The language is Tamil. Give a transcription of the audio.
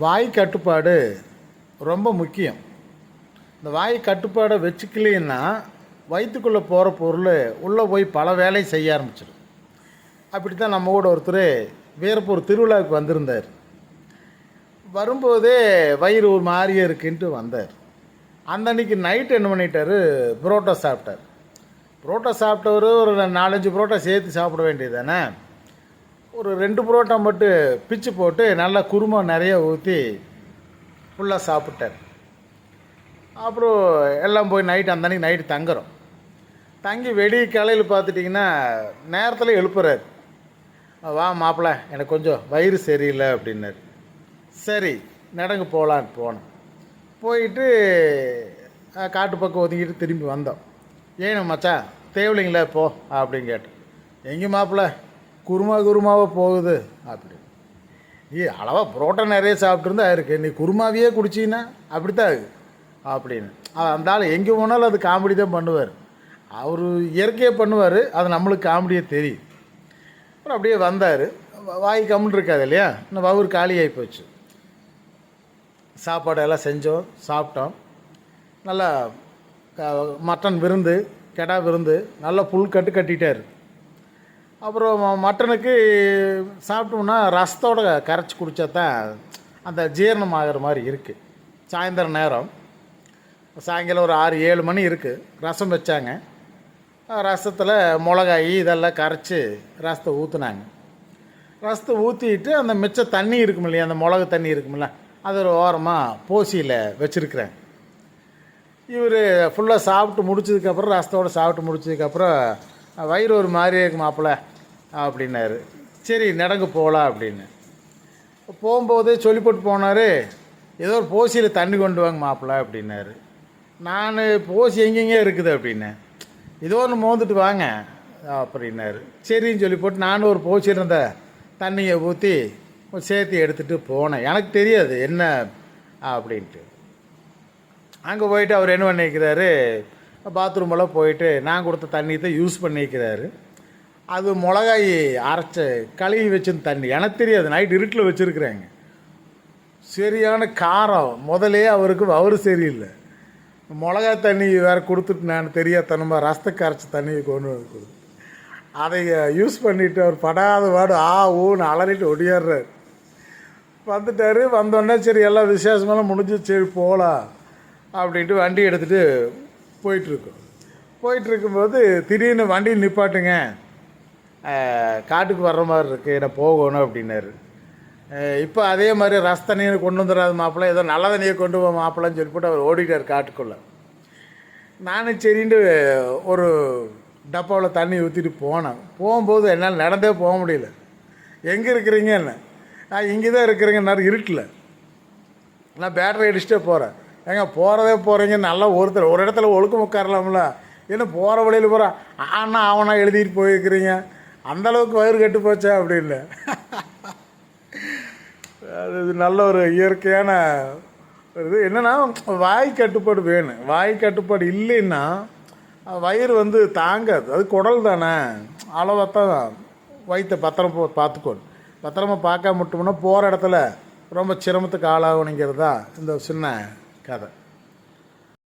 வாய் கட்டுப்பாடு ரொம்ப முக்கியம். இந்த வாய் கட்டுப்பாடை வச்சுக்கலைன்னா வயிற்றுக்குள்ளே போகிற பொருள் உள்ளே போய் பல வேலையை செய்ய ஆரம்பிச்சிடும். அப்படி தான் நம்ம கூட ஒருத்தர் வீரப்பூர் திருவிழாவுக்கு வந்திருந்தார். வரும்போதே வயிறு ஒரு மாதிரியே இருக்குன்ட்டு வந்தார். அந்த அன்றைக்கி நைட்டு என்ன பண்ணிட்டார், புரோட்டா சாப்பிட்டார். புரோட்டா சாப்பிட்டவர் ஒரு 4-5 புரோட்டா சேர்த்து சாப்பிட வேண்டியது தானே. ஒரு 2 புரோட்டா மட்டும் பிச்சு போட்டு நல்லா குருமா நிறைய ஊற்றி ஃபுல்லாக சாப்பிட்டார். அப்புறம் எல்லாம் போய் நைட்டு அந்த அன்றைக்கி நைட்டு தங்குறோம். தங்கி வெடி காலையில் பார்த்துட்டிங்கன்னா நேரத்தில் எழுப்புறாரு. வா மாப்பிள்ள, எனக்கு கொஞ்சம் வயிறு சரியில்லை அப்படின்னாரு. சரி நடங்கு போகலான்னு போனோம். போயிட்டு காட்டு பக்கம் ஒதுங்கிட்டு திரும்பி வந்தோம். ஏன்னு மச்சான் தேவலைங்களா போ அப்படின்னு கேட்டேன். எங்கே மாப்பிள்ள குருமாவாக போகுது அப்படி. அளவாக புரோட்டா நிறைய சாப்பிட்ருந்தா இருக்கு, நீ குருமாவையே குடிச்சின்னா அப்படித்தான் ஆகுது அப்படின்னு. அந்த ஆள் எங்கே போனாலும் அது காமெடி தான் பண்ணுவார். அவர் இயற்கையாக பண்ணுவார், அது நம்மளுக்கு காமெடியே தெரியும். அப்புறம் அப்படியே வந்தார். வாய் கம்முன்னு இருக்காது இல்லையா, இன்னும் வவுறு காலியாகி போச்சு. சாப்பாடெல்லாம் செஞ்சோம், சாப்பிட்டோம். நல்லா மட்டன் விருந்து, கெடா விருந்து, நல்லா புல் கட்டிட்டார். அப்புறம் மட்டனுக்கு சாப்பிட்டோம்னா ரசத்தோடு கரைச்சி குடித்தா தான் அந்த ஜீரணம் ஆகிற மாதிரி இருக்குது. சாயந்தரம் நேரம் சாயங்காலம் ஒரு 6-7 மணி இருக்குது. ரசம் வச்சாங்க. ரசத்தில் மிளகாய் இதெல்லாம் கரைச்சி ரசத்தை ஊற்றுனாங்க. ரசத்தை ஊற்றிட்டு அந்த மிச்ச தண்ணி இருக்கும் இல்லையா, அந்த மிளகு தண்ணி இருக்குமில்ல, அது ஒரு ஓரமாக போசியில் வச்சுருக்கிறேன். இவர் ஃபுல்லாக சாப்பிட்டு முடிச்சதுக்கப்புறம், ரசத்தோடு சாப்பிட்டு முடிச்சதுக்கப்புறம் வயிறு ஒரு மாதிரி இருக்கு மாப்பிள்ள அப்படின்னாரு. சரி நடங்கு போகலாம் அப்படின்னு. போகும்போதே சொல்லி போட்டு போனார், ஏதோ ஒரு போசியில் தண்ணி கொண்டு வாங்க மாப்பிள்ள அப்படின்னாரு. நான் போசி எங்கெங்கே இருக்குது அப்படின்னேன். ஏதோ ஒன்று மோந்துட்டு வாங்க அப்படின்னாரு. சரின்னு சொல்லி போட்டு நானும் ஒரு போசியில் இருந்த தண்ணியை ஊற்றி சேர்த்து எடுத்துகிட்டு போனேன். எனக்கு தெரியாது என்ன அப்படின்ட்டு. அங்கே போயிட்டு அவர் என்ன பண்ணிக்கிறாரு, பாத்ரூமெல்லாம் போயிட்டு நான் கொடுத்த தண்ணி தான் யூஸ் பண்ணிக்கிறாரு. அது மிளகாய் அரைச்ச கழுவி வச்சிருந்த தண்ணி, எனக்கு தெரியாது, நைட் இருட்டில் வச்சுருக்குறாங்க. சரியான காரம். முதலே அவரு சரியில்லை. மிளகாய் தண்ணி வேறு கொடுத்துட்டு நான் தெரியாதனமாக ரசத்துக்கு அரைச்ச தண்ணியை கொண்டு வந்து கொடுத்து அதை யூஸ் பண்ணிவிட்டு அவர் படாத வாடு ஊன்னு அலறிட்டு ஒடியாடுறார். வந்துட்டார். வந்தோடனே சரி எல்லாம் விசேஷமெல்லாம் முடிஞ்சு சரி போகலாம் அப்படின்ட்டு வண்டி எடுத்துகிட்டு போயிட்டுருக்கோம். போயிட்டுருக்கும்போது திடீர்னு வண்டி நிப்பாட்டுங்க, காட்டுக்கு வர்ற மாதிரி இருக்குது, நான் போகணும் அப்படின்னாரு. இப்போ அதே மாதிரி ரச தண்ணியை கொண்டு வந்துடாது மாப்பிள்ளை, ஏதோ நல்ல தண்ணியை கொண்டு போக மாப்பிள்ளைன்னு சொல்லி போட்டு அவர் ஓடிட்டார் காட்டுக்குள்ளே. நானும் சரின்ட்டு ஒரு டப்பாவில் தண்ணி ஊற்றிட்டு போனேன். போகும்போது என்னால் நடந்தே போக முடியல. எங்கே இருக்கிறீங்க என்ன, இங்கே தான் இருக்கிறேங்கன்னாரு இருட்டில். நான் பேட்டரி அடிச்சுட்டே போகிறேன். ஏங்க போகிறீங்க நல்லா ஒருத்தர் ஒரு இடத்துல ஒழுக்கம் உட்காரலாம்ல, என்ன போகிற வழியில் போகிறான் ஆனா அவனா எழுதிட்டு போயிருக்கிறீங்க, அந்தளவுக்கு வயிறு கட்டு போச்சா அப்படின்னு. அது நல்ல ஒரு இயற்கையான இது. என்னென்னா வாய் கட்டுப்பாடு வேணும். வாய் கட்டுப்பாடு இல்லைன்னா வயிறு தாங்காது. அது குடல் தானே, அளவாக தான் வயிற்றை பத்திரமா பார்த்துக்கணும். பத்திரமா பார்க்க மட்டும்னா போகிற இடத்துல ரொம்ப சிரமத்துக்கு ஆளாகணுங்கிறது தான் இந்த சின்ன கதை.